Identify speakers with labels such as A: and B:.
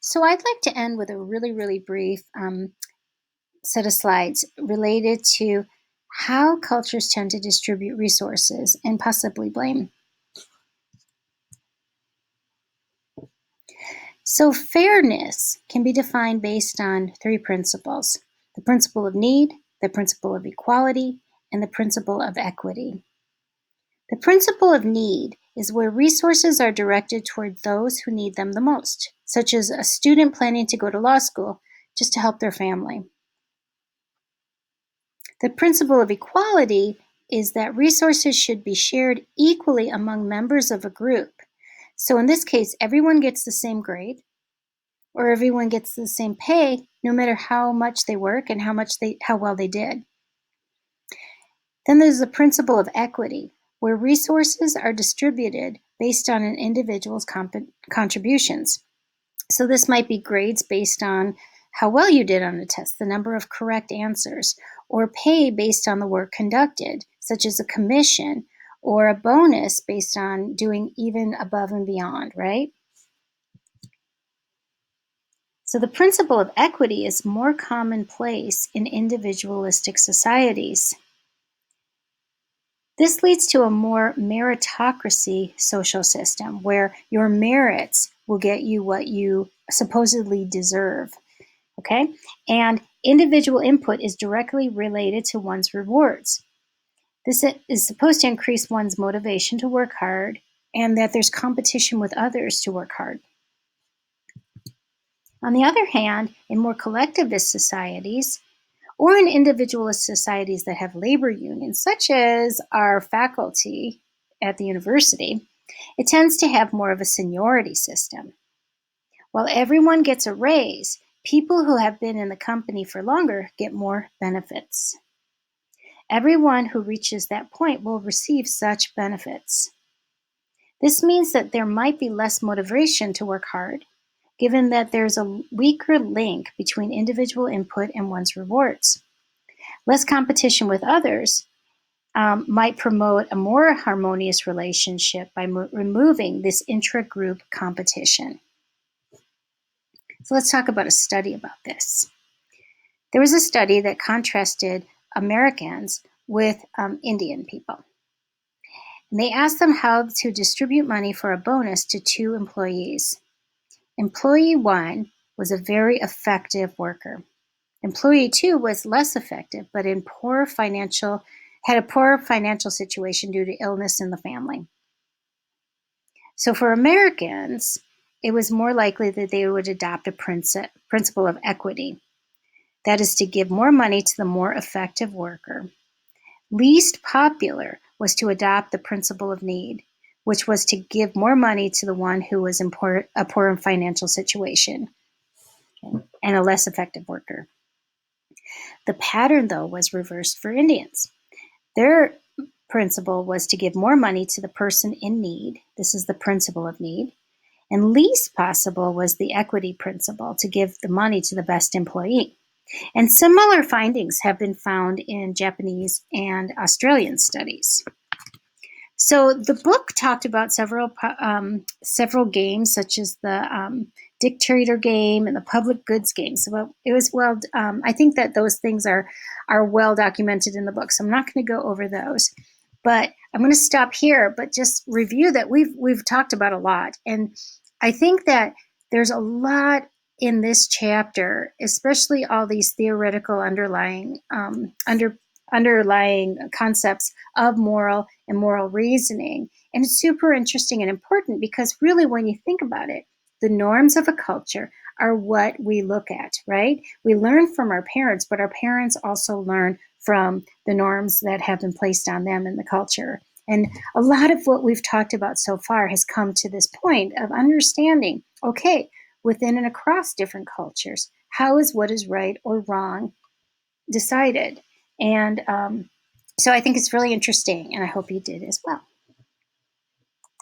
A: So I'd like to end with a really, really brief set of slides related to how cultures tend to distribute resources and possibly blame. So fairness can be defined based on three principles: the principle of need, the principle of equality, and the principle of equity. The principle of need is where resources are directed toward those who need them the most, such as a student planning to go to law school just to help their family. The principle of equality is that resources should be shared equally among members of a group. So in this case, everyone gets the same grade, or everyone gets the same pay, no matter how much they work and how well they did. Then there's the principle of equity, where resources are distributed based on an individual's contributions. So this might be grades based on how well you did on a test, the number of correct answers, or pay based on the work conducted, such as a commission, or a bonus based on doing even above and beyond, right? So the principle of equity is more commonplace in individualistic societies. This leads to a more meritocracy social system where your merits will get you what you supposedly deserve. Okay? And individual input is directly related to one's rewards. This is supposed to increase one's motivation to work hard, and that there's competition with others to work hard. On the other hand, in more collectivist societies, or in individualist societies that have labor unions, such as our faculty at the university, it tends to have more of a seniority system. While everyone gets a raise, people who have been in the company for longer get more benefits. Everyone who reaches that point will receive such benefits. This means that there might be less motivation to work hard, given that there's a weaker link between individual input and one's rewards. Less competition with others might promote a more harmonious relationship by removing this intra-group competition. So let's talk about a study about this. There was a study that contrasted Americans with Indian people. And they asked them how to distribute money for a bonus to two employees. Employee 1 was a very effective worker. Employee 2 was less effective, but had a poor financial situation due to illness in the family. So for Americans, it was more likely that they would adopt a principle of equity. That is to give more money to the more effective worker. Least popular was to adopt the principle of need, which was to give more money to the one who was in a poor financial situation, and a less effective worker. The pattern, though, was reversed for Indians. Their principle was to give more money to the person in need. This is the principle of need. And least possible was the equity principle, to give the money to the best employee. And similar findings have been found in Japanese and Australian studies. So the book talked about several games, such as the dictator game and the public goods game. So it was I think that those things are well documented in the book. So I'm not going to go over those, but I'm going to stop here. But just review that we've talked about a lot, and I think that there's a lot in this chapter, especially all these theoretical underlying concepts of moral and moral reasoning. And it's super interesting and important because really, when you think about it, the norms of a culture are what we look at, right? We learn from our parents, but our parents also learn from the norms that have been placed on them in the culture. And a lot of what we've talked about so far has come to this point of understanding, okay, within and across different cultures, how is what is right or wrong decided? And so I think it's really interesting, and I hope you did as well.